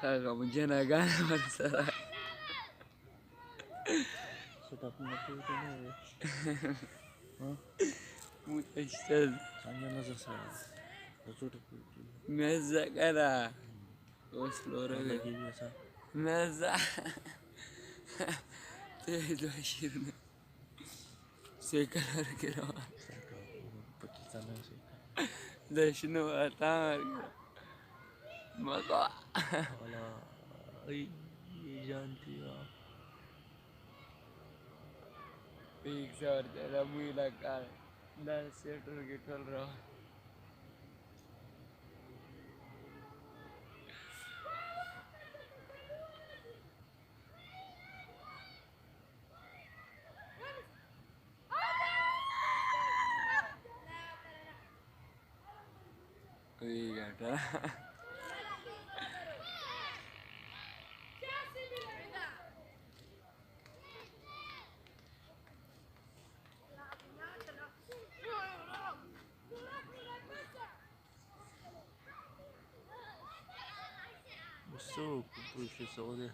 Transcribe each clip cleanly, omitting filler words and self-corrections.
هغه جناګان ورسره سټاپونه کوي که نه وي متشتت څنګه نظر سره د څوټه مزه کنه اوس لوروي لګي بیا سا مزه ته دوه شیرونه سیکل ورکې روان پاکستان نه سیکل د شنو اتان مزه والا ای جانتی ها پیک سور تیرا موی لگا دا سیٹر کی ٹھل رہا وی گاٹا So कुछ सौदे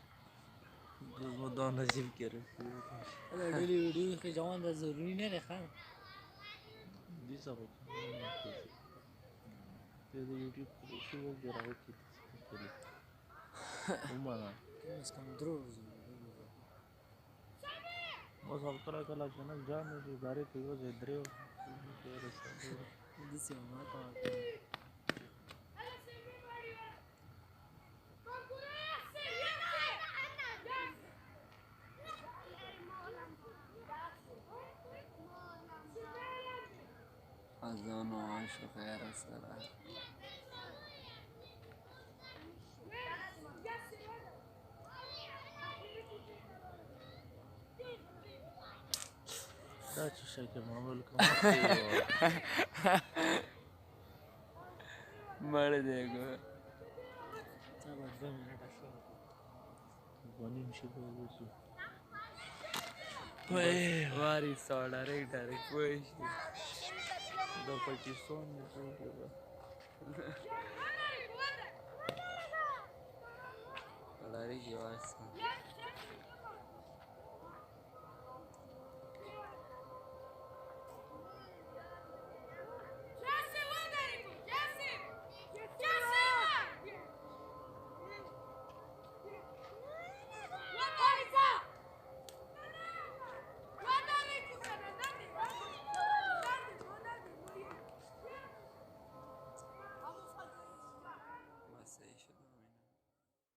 मदान नजीब के रहे डेली वीडियो के जवान दा जरूरी नहीं रखा जी सब ये तो यूट्यूब पर शो जरा हो की उमाना इसका मदरूर बस अब तरह का लग ना जाने जो गाड़ी थी वो जिधरे हो दिस ما का اذان و عشق خیر السلام دا چې شکه معمول کوم مړ دی ګو تابع 2 منټه شو ونیم شي به وځو واری سو ډایرکټ وای شي د پاکستان نه ټول لاري کې واسه